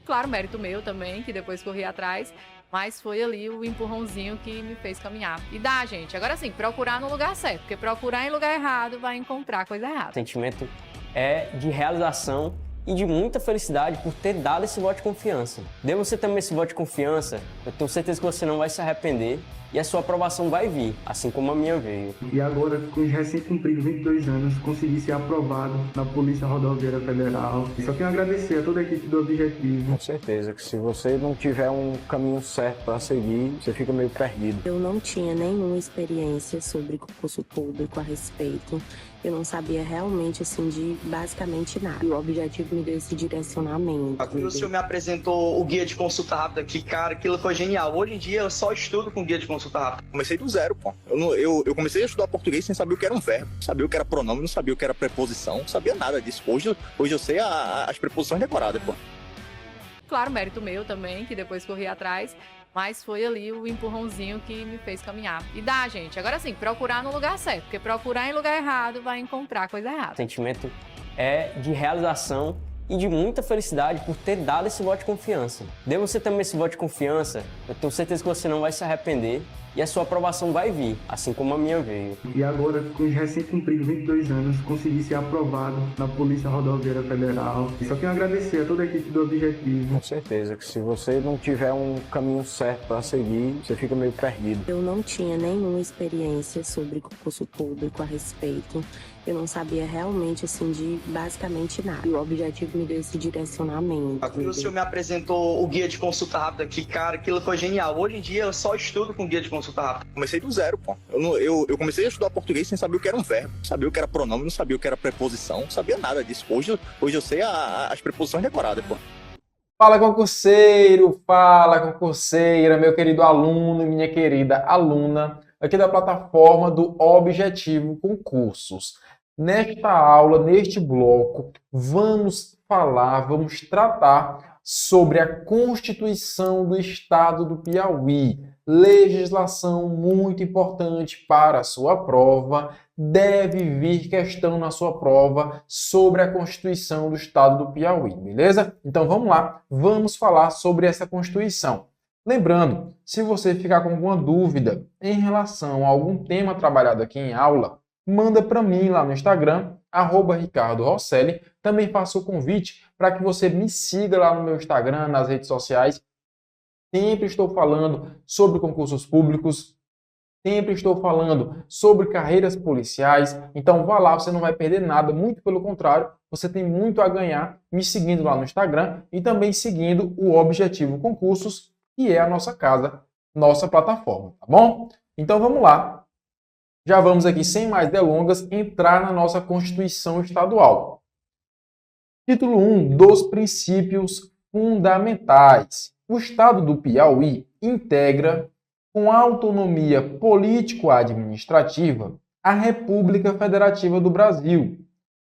Claro, mérito meu também, que depois corri atrás, mas foi ali o empurrãozinho que me fez caminhar. E dá, gente. Agora sim, procurar no lugar certo, porque procurar em lugar errado vai encontrar coisa O errada. sentimento é de realização e de muita felicidade por ter dado esse voto de confiança. Dê você também esse voto de confiança, eu tenho certeza que você não vai se arrepender e a sua aprovação vai vir, assim como a minha veio. E agora, com os recém-cumpridos 22 anos, consegui ser aprovado na Polícia Rodoviária Federal. Só tenho a agradecer a toda a equipe do Objetivo. Com certeza que se você não tiver um caminho certo para seguir, você fica meio perdido. Eu não tinha nenhuma experiência sobre concurso público a respeito. Eu não sabia realmente, assim, de basicamente nada. E o Objetivo me deu esse direcionamento. O senhor me apresentou o guia de consulta rápida, que, cara, aquilo foi genial. Hoje em dia eu só estudo com guia de consulta rápida. Comecei do zero, pô. Eu comecei a estudar português sem saber o que era um verbo, sabia o que era pronome, não sabia o que era preposição, não sabia nada disso. Hoje eu sei as preposições decoradas, pô. Claro, mérito meu também, que depois corri atrás, mas foi ali o empurrãozinho que me fez caminhar. E dá, gente. Agora sim, procurar no lugar certo, porque procurar em lugar errado vai encontrar coisa errada. O sentimento é de realização e de muita felicidade por ter dado esse voto de confiança. Dê você também esse voto de confiança, eu tenho certeza que você não vai se arrepender e a sua aprovação vai vir, assim como a minha veio. E agora, com os recém-cumpridos 22 anos, consegui ser aprovado na Polícia Rodoviária Federal. Só tenho a agradecer a toda a equipe do Objetivo. Com certeza que se você não tiver um caminho certo para seguir, você fica meio perdido. Eu não tinha nenhuma experiência sobre concurso público a respeito. Eu não sabia realmente, assim, de basicamente nada. E o Objetivo me deu esse direcionamento. O senhor me apresentou o guia de consulta rápida, que, cara, aquilo foi genial. Hoje em dia eu só estudo com guia de consulta rápida. Comecei do zero, pô. Eu comecei a estudar português sem saber o que era um verbo, não sabia o que era pronome, não sabia o que era preposição, não sabia nada disso. Hoje eu sei as preposições decoradas, pô. Fala concurseiro, fala concurseira, meu querido aluno e minha querida aluna, aqui da plataforma do Objetivo Concursos. Nesta aula, neste bloco, vamos tratar sobre a Constituição do Estado do Piauí. Legislação muito importante para a sua prova. Deve vir questão na sua prova sobre a Constituição do Estado do Piauí, beleza? Então vamos lá, vamos falar sobre essa Constituição. Lembrando, se você ficar com alguma dúvida em relação a algum tema trabalhado aqui em aula, manda para mim lá no Instagram, @RicardoRosselli. Também faço o convite para que você me siga lá no meu Instagram, nas redes sociais. Sempre estou falando sobre concursos públicos, sempre estou falando sobre carreiras policiais. Então vá lá, você não vai perder nada, muito pelo contrário, você tem muito a ganhar me seguindo lá no Instagram e também seguindo o Objetivo Concursos, que é a nossa casa, nossa plataforma, tá bom? Então vamos lá. Já vamos aqui, sem mais delongas, entrar na nossa Constituição Estadual. Título 1 dos Princípios Fundamentais. O Estado do Piauí integra, com autonomia político-administrativa, a República Federativa do Brasil,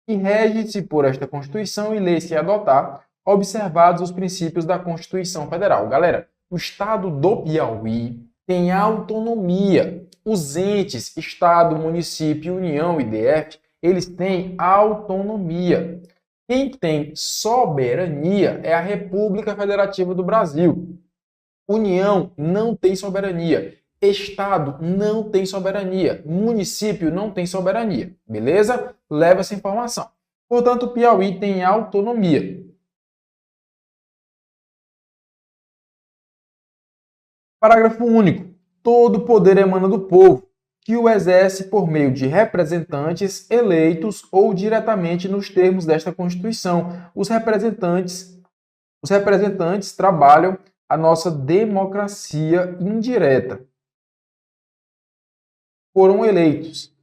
e rege-se por esta Constituição e lei-se a adotar, observados os princípios da Constituição Federal. Galera, o Estado do Piauí tem autonomia. Os entes, Estado, município, União e DF, eles têm autonomia. Quem tem soberania é a República Federativa do Brasil. União não tem soberania. Estado não tem soberania. Município não tem soberania. Beleza? Leva essa informação. Portanto, o Piauí tem autonomia. Parágrafo único. Todo poder emana do povo, que o exerce por meio de representantes eleitos ou diretamente nos termos desta Constituição. Os representantes trabalham a nossa democracia indireta. Foram eleitos.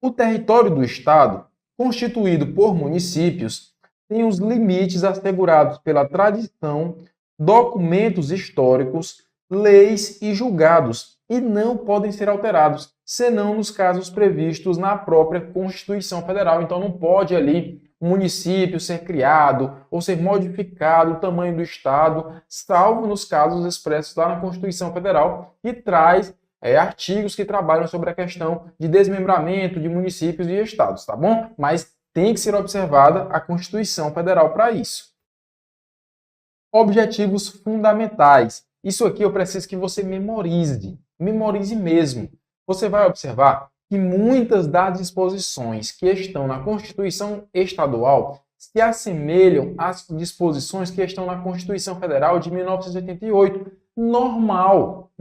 O território do Estado, constituído por municípios, tem os limites assegurados pela tradição, documentos históricos, leis e julgados, e não podem ser alterados, senão nos casos previstos na própria Constituição Federal. Então não pode ali um município ser criado ou ser modificado o tamanho do Estado, salvo nos casos expressos lá na Constituição Federal, e traz artigos que trabalham sobre a questão de desmembramento de municípios e estados, tá bom? Mas tem que ser observada a Constituição Federal para isso. Objetivos fundamentais. Isso aqui eu preciso que você memorize. Memorize mesmo. Você vai observar que muitas das disposições que estão na Constituição Estadual se assemelham às disposições que estão na Constituição Federal de 1988. Normal.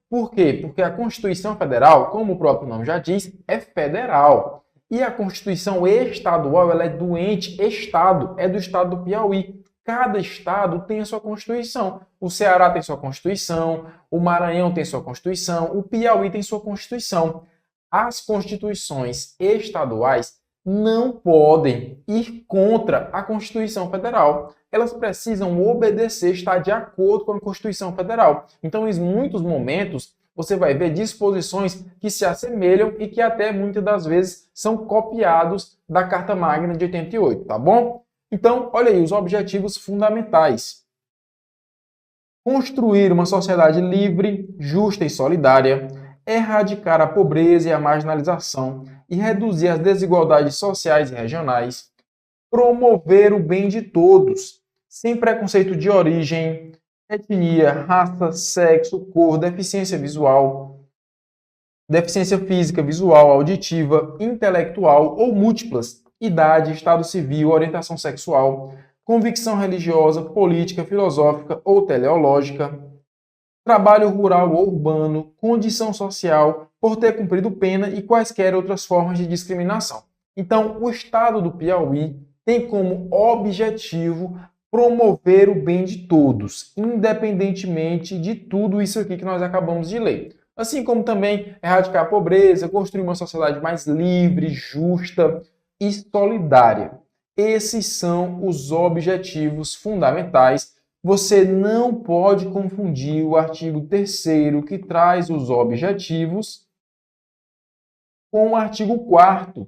Por quê? Porque a Constituição Federal, como o próprio nome já diz, é federal. E a Constituição Estadual, ela é do ente Estado, é do Estado do Piauí. Cada estado tem a sua Constituição. O Ceará tem sua Constituição, o Maranhão tem sua Constituição, o Piauí tem sua Constituição. As constituições estaduais não podem ir contra a Constituição Federal. Elas precisam obedecer, estar de acordo com a Constituição Federal. Então, em muitos momentos, você vai ver disposições que se assemelham e que até muitas das vezes são copiados da Carta Magna de 88, tá bom? Então, olha aí, os objetivos fundamentais. Construir uma sociedade livre, justa e solidária, erradicar a pobreza e a marginalização e reduzir as desigualdades sociais e regionais, promover o bem de todos, sem preconceito de origem, etnia, raça, sexo, cor, deficiência visual, deficiência física, visual, auditiva, intelectual ou múltiplas, idade, estado civil, orientação sexual, convicção religiosa, política, filosófica ou teleológica, trabalho rural ou urbano, condição social, por ter cumprido pena e quaisquer outras formas de discriminação. Então, o Estado do Piauí tem como objetivo promover o bem de todos, independentemente de tudo isso aqui que nós acabamos de ler. Assim como também erradicar a pobreza, construir uma sociedade mais livre, justa e solidária. Esses são os objetivos fundamentais. Você não pode confundir o artigo 3º, que traz os objetivos, com o artigo 4º,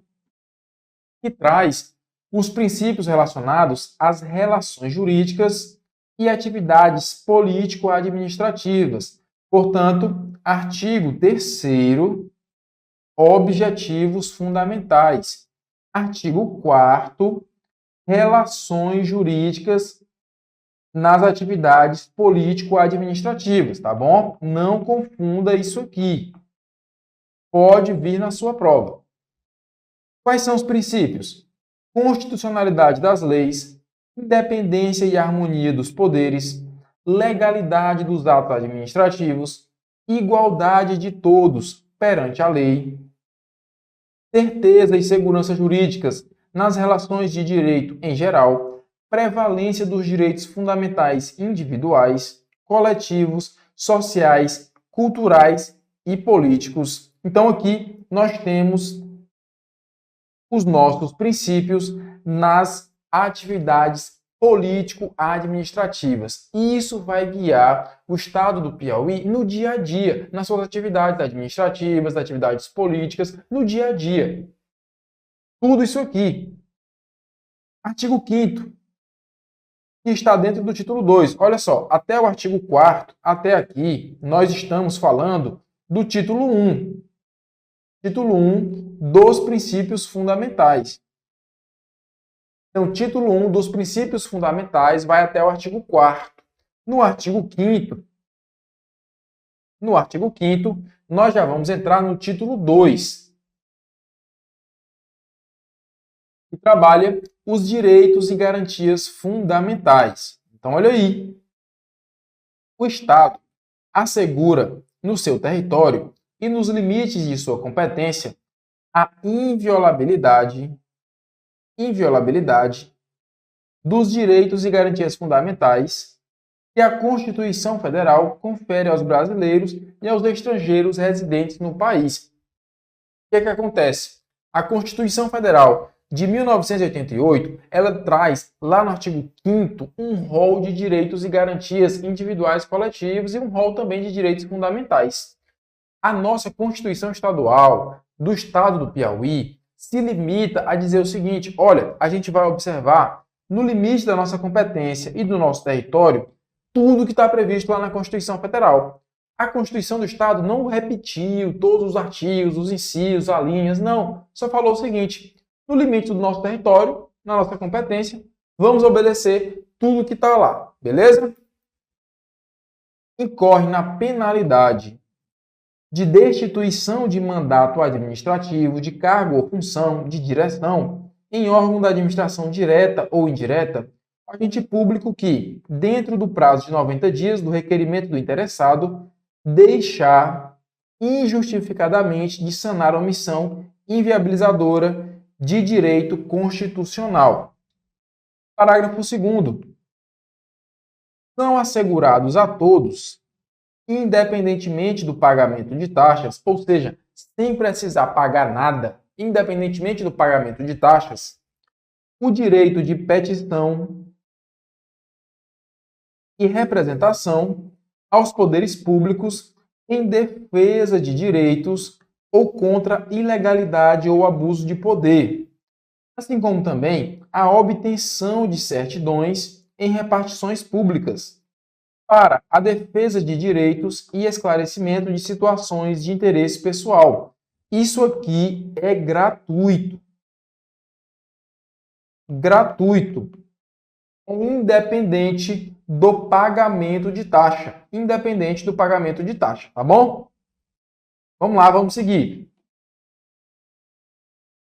que traz os princípios relacionados às relações jurídicas e atividades político-administrativas. Portanto, artigo 3º, objetivos fundamentais. Artigo 4º, relações jurídicas nas atividades político-administrativas, tá bom? Não confunda isso aqui. Pode vir na sua prova. Quais são os princípios? Constitucionalidade das leis, independência e harmonia dos poderes, legalidade dos atos administrativos, igualdade de todos perante a lei, certeza e segurança jurídicas nas relações de direito em geral, prevalência dos direitos fundamentais individuais, coletivos, sociais, culturais e políticos. Então aqui nós temos os nossos princípios nas atividades político-administrativas. E isso vai guiar o Estado do Piauí no dia a dia, nas suas atividades administrativas, atividades políticas, no dia a dia. Tudo isso aqui. Artigo 5º, que está dentro do título 2. Olha só, até o artigo 4º, até aqui, nós estamos falando do título 1. Título 1 dos princípios fundamentais. Então, título 1 dos princípios fundamentais vai até o artigo 4º. No artigo 5º, nós já vamos entrar no título 2, que trabalha os direitos e garantias fundamentais. Então, olha aí. O Estado assegura no seu território e nos limites de sua competência a inviolabilidade dos direitos e garantias fundamentais que a Constituição Federal confere aos brasileiros e aos estrangeiros residentes no país. O que acontece? A Constituição Federal de 1988, ela traz lá no artigo 5º um rol de direitos e garantias individuais e coletivos e um rol também de direitos fundamentais. A nossa Constituição Estadual do Estado do Piauí se limita a dizer o seguinte: olha, a gente vai observar no limite da nossa competência e do nosso território tudo que está previsto lá na Constituição Federal. A Constituição do Estado não repetiu todos os artigos, os incisos, as linhas, não. Só falou o seguinte: no limite do nosso território, na nossa competência, vamos obedecer tudo que está lá. beleza? Incorre na penalidade de destituição de mandato administrativo, de cargo ou função de direção em órgão da administração direta ou indireta, agente público que, dentro do prazo de 90 dias do requerimento do interessado, deixar injustificadamente de sanar a omissão inviabilizadora de direito constitucional. Parágrafo 2º. São assegurados a todos, independentemente do pagamento de taxas, ou seja, sem precisar pagar nada, independentemente do pagamento de taxas, o direito de petição e representação aos poderes públicos em defesa de direitos ou contra ilegalidade ou abuso de poder, assim como também a obtenção de certidões em repartições públicas para a defesa de direitos e esclarecimento de situações de interesse pessoal. Isso aqui é gratuito. Gratuito. É independente do pagamento de taxa. Independente do pagamento de taxa, tá bom? Vamos lá, vamos seguir.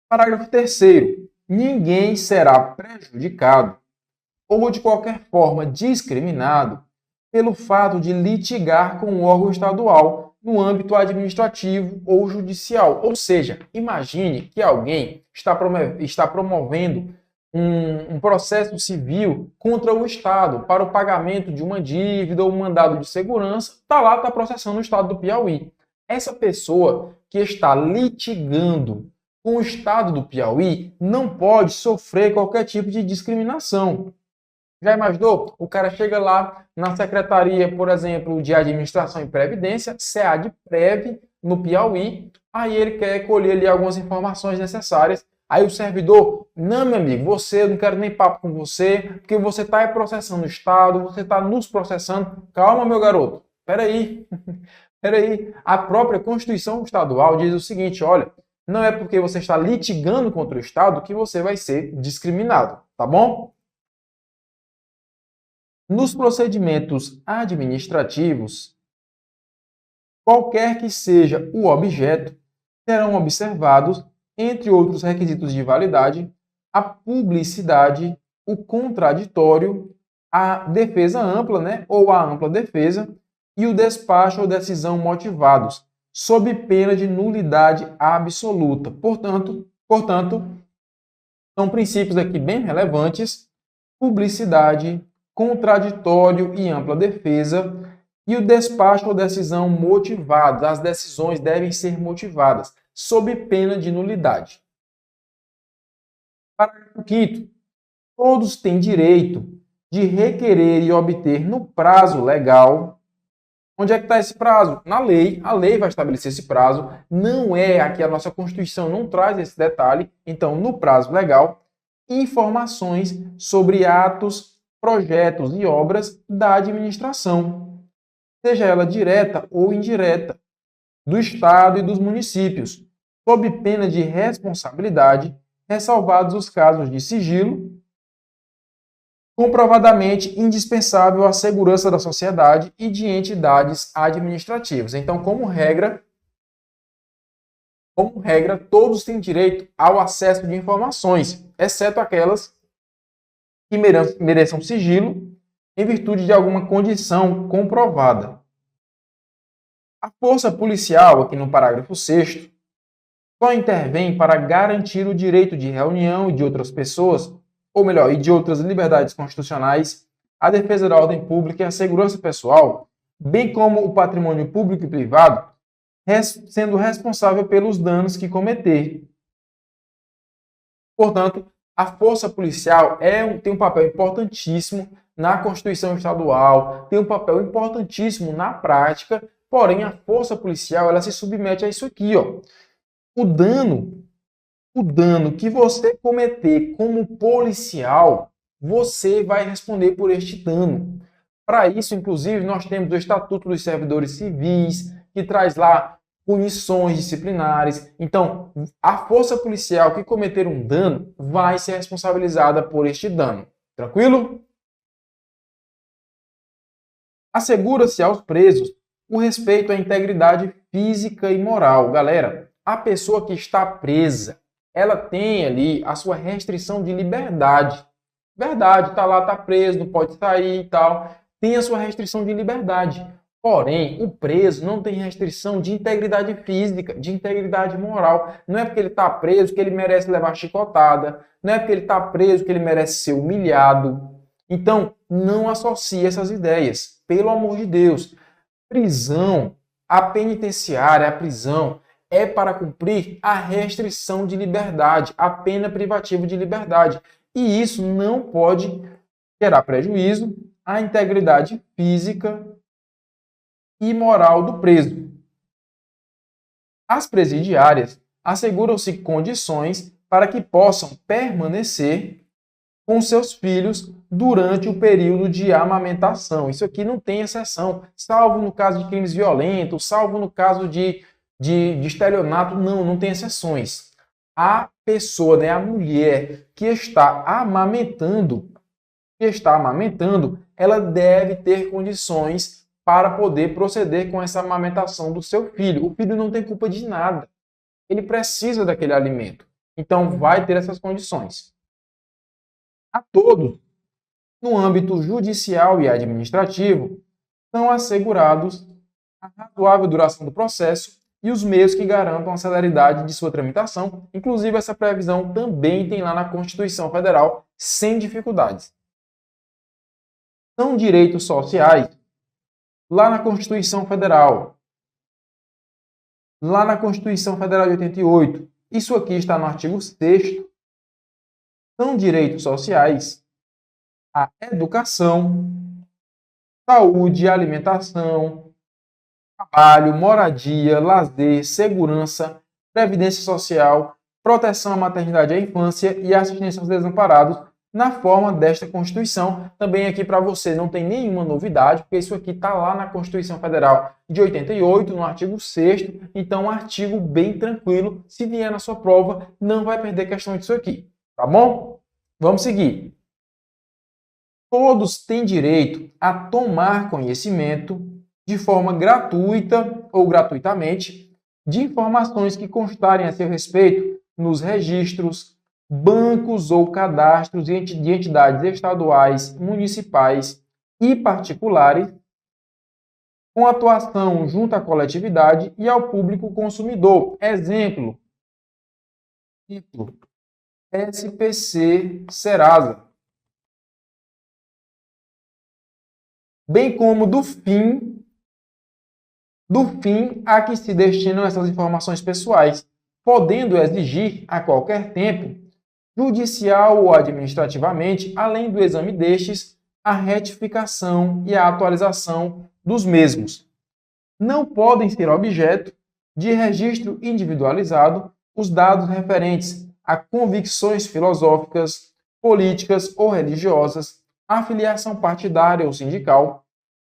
Parágrafo 3º. Ninguém será prejudicado ou de qualquer forma discriminado pelo fato de litigar com um órgão estadual no âmbito administrativo ou judicial. Ou seja, imagine que alguém está promovendo um processo civil contra o Estado para o pagamento de uma dívida ou um mandado de segurança, está processando o Estado do Piauí. Essa pessoa que está litigando com o Estado do Piauí não pode sofrer qualquer tipo de discriminação. Já imaginou? O cara chega lá na Secretaria, por exemplo, de Administração e Previdência, SEADPREV, no Piauí, aí ele quer colher ali algumas informações necessárias. Aí o servidor, não, meu amigo, eu não quero nem papo com você, porque você está processando o Estado, você está nos processando. Calma, meu garoto, peraí. A própria Constituição Estadual diz o seguinte, olha, não é porque você está litigando contra o Estado que você vai ser discriminado, tá bom? Nos procedimentos administrativos, qualquer que seja o objeto, serão observados, entre outros requisitos de validade, a publicidade, o contraditório, a defesa ampla, ou a ampla defesa, e o despacho ou decisão motivados, sob pena de nulidade absoluta. Portanto, são princípios aqui bem relevantes: publicidade, contraditório e ampla defesa, e o despacho ou decisão motivados. As decisões devem ser motivadas, sob pena de nulidade. Parágrafo 5º. Todos têm direito de requerer e obter no prazo legal. Onde é que está esse prazo? Na lei. A lei vai estabelecer esse prazo. Não é aqui, a nossa Constituição não traz esse detalhe. Então, no prazo legal, informações sobre atos, projetos e obras da administração, seja ela direta ou indireta, do Estado e dos municípios, sob pena de responsabilidade, ressalvados os casos de sigilo, comprovadamente indispensável à segurança da sociedade e de entidades administrativas. Então, como regra, todos têm direito ao acesso de informações, exceto aquelas que mereçam sigilo em virtude de alguma condição comprovada. A força policial, aqui no parágrafo 6º, só intervém para garantir o direito de reunião e de outras pessoas, ou melhor, e de outras liberdades constitucionais, a defesa da ordem pública e a segurança pessoal, bem como o patrimônio público e privado, sendo responsável pelos danos que cometer. Portanto, a força policial tem um papel importantíssimo na Constituição Estadual, tem um papel importantíssimo na prática, porém a força policial ela se submete a isso aqui, ó. O dano que você cometer como policial, você vai responder por este dano. Para isso, inclusive, nós temos o Estatuto dos Servidores Civis, que traz lá punições disciplinares. Então, a força policial que cometer um dano vai ser responsabilizada por este dano. Tranquilo? Assegura-se aos presos o respeito à integridade física e moral. Galera, a pessoa que está presa, ela tem ali a sua restrição de liberdade. Verdade, tá lá, tá preso, não pode sair e tal. Tem a sua restrição de liberdade. Porém, o preso não tem restrição de integridade física, de integridade moral. Não é porque ele está preso que ele merece levar chicotada. Não é porque ele está preso que ele merece ser humilhado. Então, não associe essas ideias. Pelo amor de Deus. Prisão, a penitenciária, a prisão, é para cumprir a restrição de liberdade, a pena privativa de liberdade. E isso não pode gerar prejuízo à integridade física e moral do preso. As presidiárias asseguram-se condições para que possam permanecer com seus filhos durante o período de amamentação. Isso aqui não tem exceção, salvo no caso de crimes violentos, salvo no caso de estelionato, não tem exceções. A pessoa, né, a mulher que está amamentando, ela deve ter condições para poder proceder com essa amamentação do seu filho. O filho não tem culpa de nada. Ele precisa daquele alimento. Então, vai ter essas condições. A todos, no âmbito judicial e administrativo, são assegurados a razoável duração do processo e os meios que garantam a celeridade de sua tramitação. Inclusive, essa previsão também tem lá na Constituição Federal, sem dificuldades. São direitos sociais lá na Constituição Federal. Lá na Constituição Federal de 88. Isso aqui está no artigo 6º. São direitos sociais a educação, saúde, alimentação, trabalho, moradia, lazer, segurança, previdência social, proteção à maternidade e à infância e assistência aos desamparados, na forma desta Constituição. Também aqui para você não tem nenhuma novidade, porque isso aqui está lá na Constituição Federal de 88, no artigo 6º, então um artigo bem tranquilo. Se vier na sua prova, não vai perder questão disso aqui, tá bom? Vamos seguir. Todos têm direito a tomar conhecimento de forma gratuita ou gratuitamente de informações que constarem a seu respeito nos registros, bancos ou cadastros de entidades estaduais, municipais e particulares, com atuação junto à coletividade e ao público consumidor. Exemplo, SPC Serasa. Bem como do fim a que se destinam essas informações pessoais, podendo exigir a qualquer tempo, judicial ou administrativamente, além do exame destes, a retificação e a atualização dos mesmos. Não podem ser objeto de registro individualizado os dados referentes a convicções filosóficas, políticas ou religiosas, afiliação partidária ou sindical,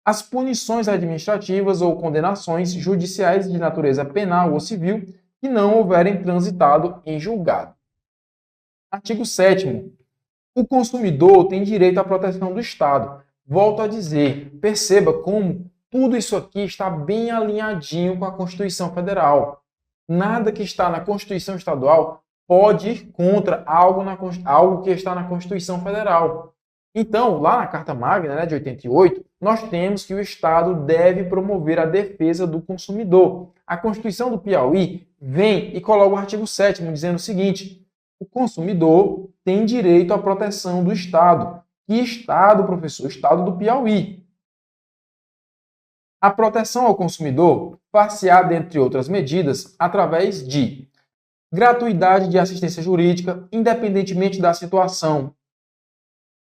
as punições administrativas ou condenações judiciais de natureza penal ou civil que não houverem transitado em julgado. Artigo 7º. O consumidor tem direito à proteção do Estado. Volto a dizer, perceba como tudo isso aqui está bem alinhadinho com a Constituição Federal. Nada que está na Constituição Estadual pode ir contra algo que está na Constituição Federal. Então, lá na Carta Magna, né, de 88, nós temos que o Estado deve promover a defesa do consumidor. A Constituição do Piauí vem e coloca o artigo 7º dizendo o seguinte: o consumidor tem direito à proteção do Estado. Que Estado, professor? Estado do Piauí. A proteção ao consumidor far-se-á, dentre outras medidas, através de gratuidade de assistência jurídica, independentemente da situação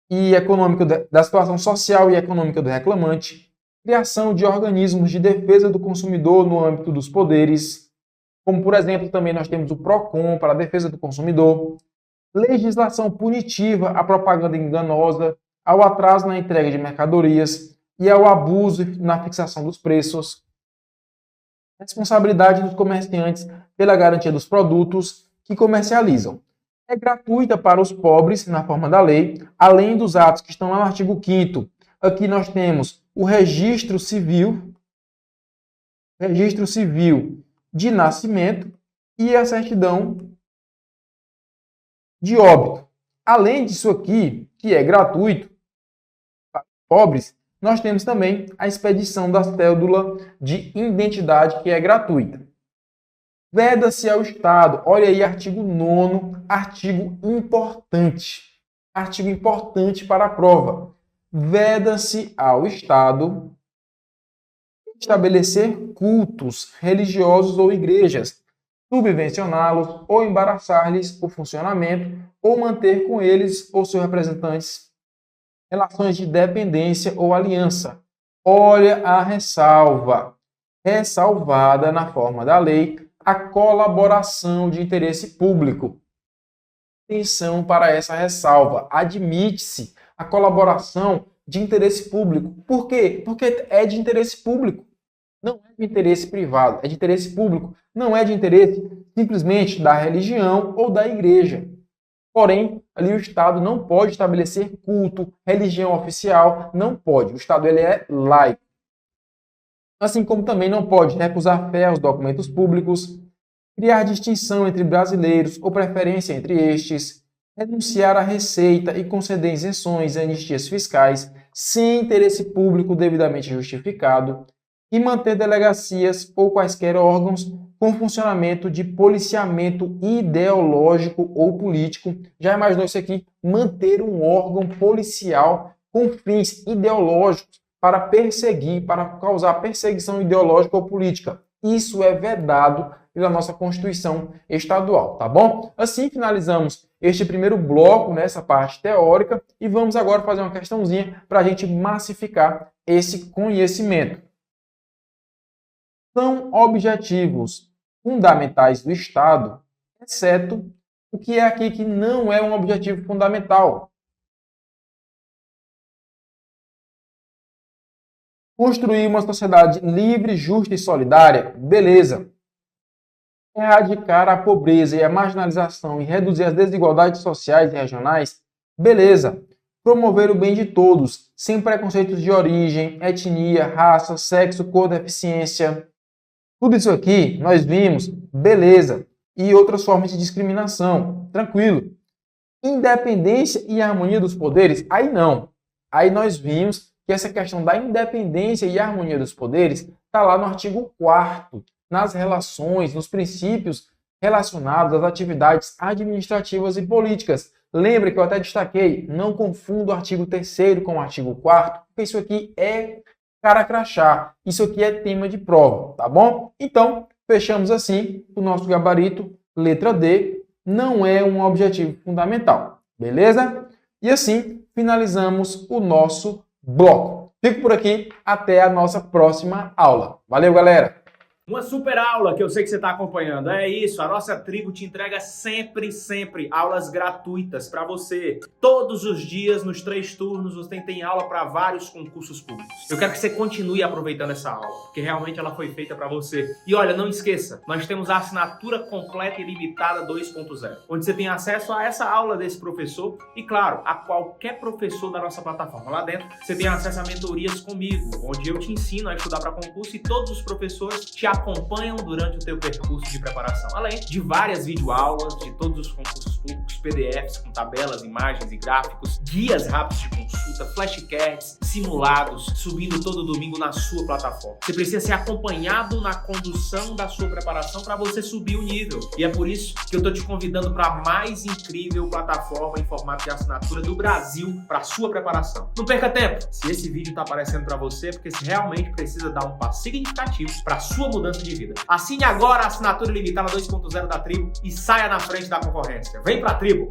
e econômica, da situação social e econômica do reclamante, criação de organismos de defesa do consumidor no âmbito dos poderes, como, por exemplo, também nós temos o PROCON para a defesa do consumidor, legislação punitiva à propaganda enganosa, ao atraso na entrega de mercadorias e ao abuso na fixação dos preços, responsabilidade dos comerciantes pela garantia dos produtos que comercializam. É gratuita para os pobres, na forma da lei, além dos atos que estão lá no artigo 5º. Aqui nós temos o registro civil de nascimento e a certidão de óbito. Além disso aqui, que é gratuito para pobres, nós temos também a expedição da cédula de identidade, que é gratuita. Veda-se ao Estado, olha aí, artigo 9º, artigo importante para a prova. Veda-se ao Estado estabelecer cultos religiosos ou igrejas, subvencioná-los ou embaraçar-lhes o funcionamento ou manter com eles ou seus representantes relações de dependência ou aliança. Olha a ressalva. Ressalvada na forma da lei a colaboração de interesse público. Atenção para essa ressalva. Admite-se a colaboração de interesse público. Por quê? Porque é de interesse público. Não é de interesse privado, é de interesse público. Não é de interesse simplesmente da religião ou da igreja. Porém, ali o Estado não pode estabelecer culto, religião oficial, não pode. O Estado ele é laico. Assim como também não pode recusar fé aos documentos públicos, criar distinção entre brasileiros ou preferência entre estes, renunciar à receita e conceder isenções e anistias fiscais sem interesse público devidamente justificado e manter delegacias ou quaisquer órgãos com funcionamento de policiamento ideológico ou político. Já imaginou isso aqui? Manter um órgão policial com fins ideológicos para perseguir, para causar perseguição ideológica ou política. Isso é vedado pela nossa Constituição Estadual, tá bom? Assim finalizamos este primeiro bloco nessa parte teórica e vamos agora fazer uma questãozinha para a gente massificar esse conhecimento. São objetivos fundamentais do Estado, exceto o que é aqui que não é um objetivo fundamental. Construir uma sociedade livre, justa e solidária, beleza. Erradicar a pobreza e a marginalização e reduzir as desigualdades sociais e regionais, beleza. Promover o bem de todos, sem preconceitos de origem, etnia, raça, sexo, cor, deficiência. Tudo isso aqui nós vimos, beleza. E outras formas de discriminação, tranquilo. Independência e harmonia dos poderes, aí não. Aí nós vimos que essa questão da independência e harmonia dos poderes está lá no artigo 4º, nas relações, nos princípios relacionados às atividades administrativas e políticas. Lembra que eu até destaquei, não confunda o artigo 3º com o artigo 4º, porque isso aqui é cara crachá, isso aqui é tema de prova, tá bom? Então, fechamos assim o nosso gabarito, letra D, não é um objetivo fundamental, beleza? E assim, finalizamos o nosso bloco. Fico por aqui, até a nossa próxima aula. Valeu, galera! Uma super aula que eu sei que você está acompanhando. É isso, a nossa tribo te entrega sempre aulas gratuitas para você. Todos os dias, nos 3 turnos, você tem aula para vários concursos públicos. Eu quero que você continue aproveitando essa aula, porque realmente ela foi feita para você. E olha, não esqueça, nós temos a assinatura completa e limitada 2.0, onde você tem acesso a essa aula desse professor e, claro, a qualquer professor da nossa plataforma. Lá dentro, você tem acesso a mentorias comigo, onde eu te ensino a estudar para concurso e todos os professores te acompanham durante o teu percurso de preparação, além de várias videoaulas de todos os concursos públicos, PDFs com tabelas, imagens e gráficos, guias rápidos de consulta, flashcards, simulados, subindo todo domingo na sua plataforma. Você precisa ser acompanhado na condução da sua preparação para você subir o nível. E é por isso que eu estou te convidando para a mais incrível plataforma em formato de assinatura do Brasil para a sua preparação. Não perca tempo! Se esse vídeo está aparecendo para você, é porque você realmente precisa dar um passo significativo para a sua mudança de vida. Assine agora a assinatura limitada 2.0 da Tribo e saia na frente da concorrência. Vem pra Tribo!